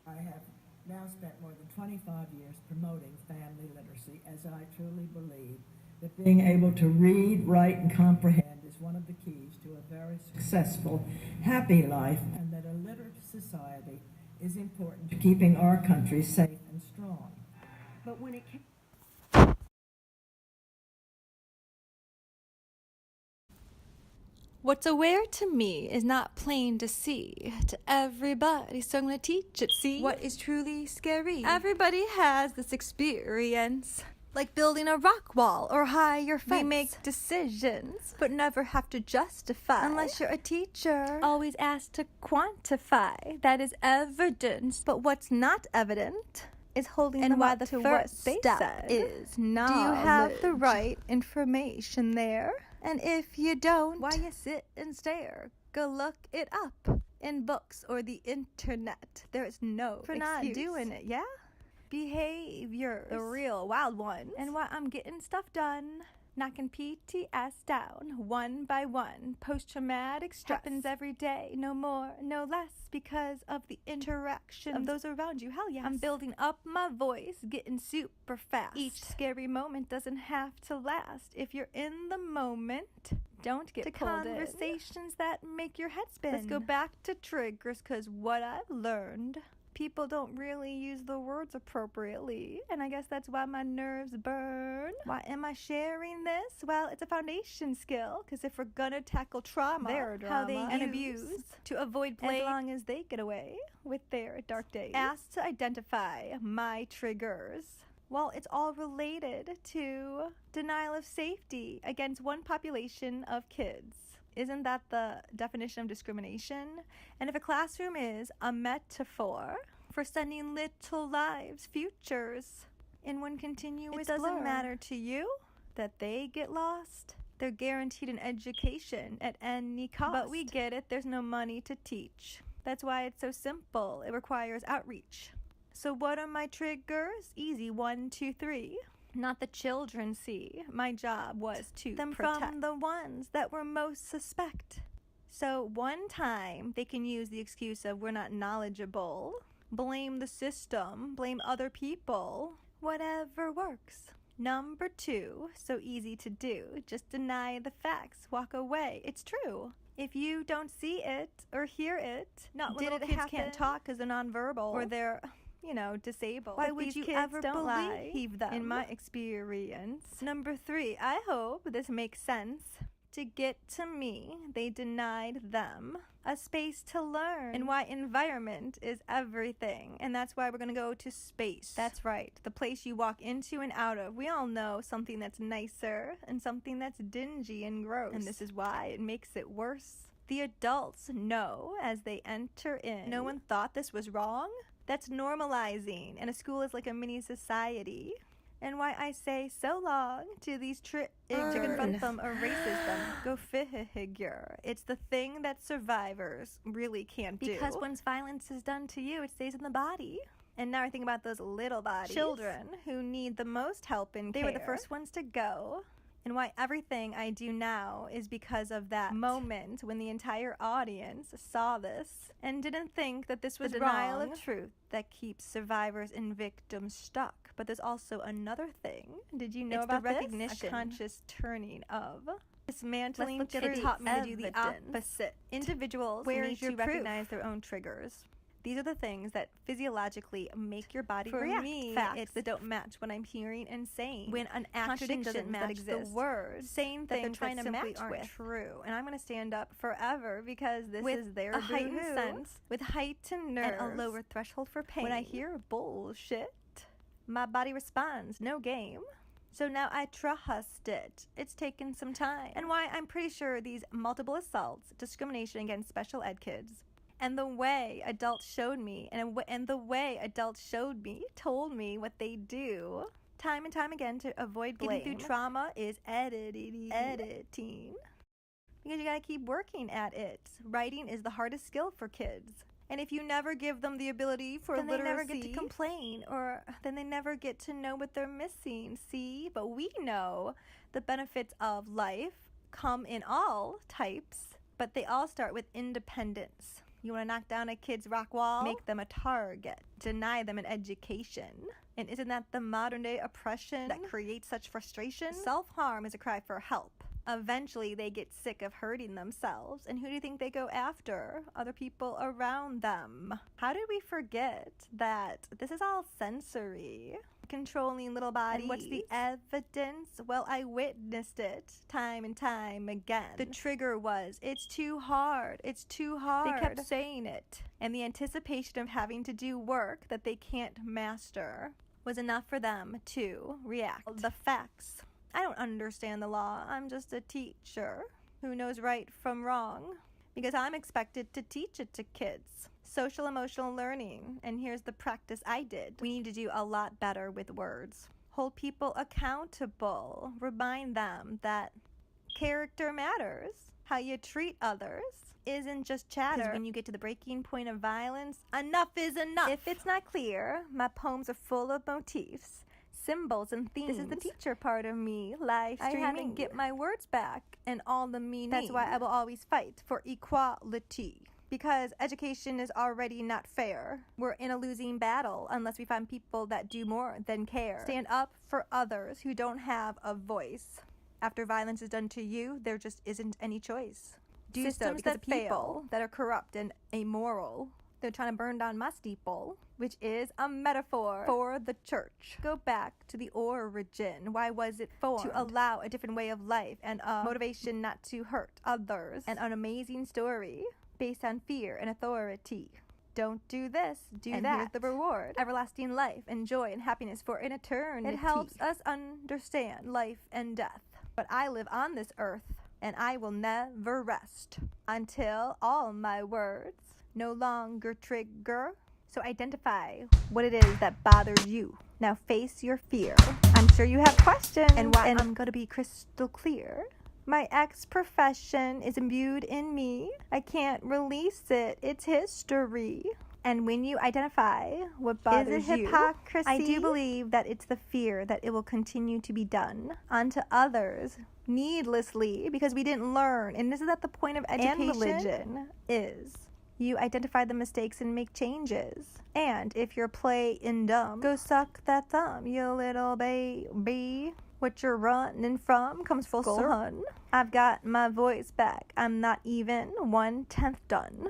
I have now spent more than 25 years promoting family literacy, as I truly believe that being able to read, write, and comprehend is one of the keys to a very successful, happy life, and that a literate society is important to keeping our country safe and strong. But when it What's aware to me is not plain to see. To everybody, so I'm gonna teach it, see? What is truly scary? Everybody has this experience. Like building a rock wall or higher fence. We make decisions, but never have to justify. Unless you're a teacher. Always asked to quantify. That is evidence. But what's not evident is holding them up to what they said is knowledge. Do you have the right information there? And if you don't, why you sit and stare? Go look it up in books or the internet. There is no for excuse. Not doing it, yeah? Behaviors, the real wild ones. And why I'm getting stuff done. Knocking PTS down one by one. Post-traumatic stress happens every day, no more, no less, because of the interaction of those around you. Hell yes. I'm building up my voice, getting super fast. Each scary moment doesn't have to last. If you're in the moment, don't get pulled in. Conversations that make your head spin. Let's go back to triggers, because what I've learned, people don't really use the words appropriately, and I guess that's why my nerves burn. Why am I sharing this? Well, it's a foundation skill, because if we're gonna tackle trauma, how they and abuse to avoid blame, as long as they get away with their dark days. Asked to identify my triggers. Well, it's all related to denial of safety against one population of kids. Isn't that the definition of discrimination? And if a classroom is a metaphor for sending little lives, futures, in one continuous blur, it doesn't matter to you that they get lost. They're guaranteed an education at any cost. But we get it, there's no money to teach. That's why it's so simple. It requires outreach. So what are my triggers? Easy, 1, 2, 3. Not the children, see. My job was to them protect from the ones that were most suspect. So one time they can use the excuse of we're not knowledgeable, blame the system, blame other people, whatever works. Number 2, so easy to do, just deny the facts, walk away. It's true. If you don't see it or hear it, not when little kids can't talk because they're nonverbal or they're disabled. Why would you ever believe them? In my experience. Number 3, I hope this makes sense. To get to me, they denied them a space to learn, and why environment is everything. And that's why we're going to go to space. That's right, the place you walk into and out of. We all know something that's nicer and something that's dingy and gross. And this is why it makes it worse. The adults know as they enter in. No one thought this was wrong? That's normalizing, and a school is like a mini society. And why I say so long to these to confront them erases them. Go figure. It's the thing that survivors really can't do. Because once violence is done to you, it stays in the body. And now I think about those little bodies. Children who need the most help and care. They were the first ones to go. And why everything I do now is because of that moment when the entire audience saw this and didn't think that this was the denial of truth that keeps survivors and victims stuck. But there's also another thing. Did you know about the recognition? A conscious turning of dismantling truth. It taught me to do the opposite. Individuals need to recognize their own triggers. These are the things that physiologically make your body react. For me, facts it's that don't match what I'm hearing and saying. When an contradiction doesn't match the words, saying things that trying to match aren't true. And I'm going to stand up forever because this is their a heightened sense, with heightened nerves, and a lower threshold for pain. When I hear bullshit, my body responds, no game. So now I trust it. It's taken some time. And why I'm pretty sure these multiple assaults, discrimination against special ed kids, and the way adults showed me, told me what they do, time and time again to avoid blame. Getting through trauma is editing. Because you gotta keep working at it. Writing is the hardest skill for kids. And if you never give them the ability for literacy, then they never get to complain, or then they never get to know what they're missing. See? But we know the benefits of life come in all types, but they all start with independence. You want to knock down a kid's rock wall? Make them a target. Deny them an education. And isn't that the modern day oppression that creates such frustration? Self-harm is a cry for help. Eventually, they get sick of hurting themselves. And who do you think they go after? Other people around them. How did we forget that this is all sensory? Controlling little bodies. And what's the evidence? Well, I witnessed it time and time again. The trigger was, it's too hard. It's too hard. They kept saying it. And the anticipation of having to do work that they can't master was enough for them to react. The facts. I don't understand the law. I'm just a teacher who knows right from wrong because I'm expected to teach it to kids. Social emotional learning. And here's the practice I did. We need to do a lot better with words. Hold people accountable. Remind them that character matters. How you treat others isn't just chatter. Because when you get to the breaking point of violence, enough is enough. If it's not clear, my poems are full of motifs, symbols, and themes. This is the teacher part of me, live streaming. I haven't get my words back and all the meaning. That's why I will always fight for equality. Because education is already not fair. We're in a losing battle unless we find people that do more than care. Stand up for others who don't have a voice. After violence is done to you, there just isn't any choice. Do systems so because that fail, that are corrupt and amoral. They're trying to burn down my steeple, which is a metaphor for the church. Go back to the origin. Why was it formed? To allow a different way of life and a motivation not to hurt others. And an amazing story based on fear and authority. Don't do this, do and that. Here's the reward. Everlasting life and joy and happiness for an eternity. It helps us understand life and death. But I live on this earth, and I will never rest until all my words no longer trigger. So identify what it is that bothers you. Now face your fear. I'm sure you have questions, and I'm going to be crystal clear. My ex-profession is imbued in me. I can't release it. It's history. And when you identify what bothers you, hypocrisy? I do believe that it's the fear that it will continue to be done unto others needlessly because we didn't learn. And this is at the point of education. And religion is. You identify the mistakes and make changes. And if you're playing dumb, go suck that thumb, you little baby. What you're running from comes full circle. I've got my voice back. I'm not even 1/10 done.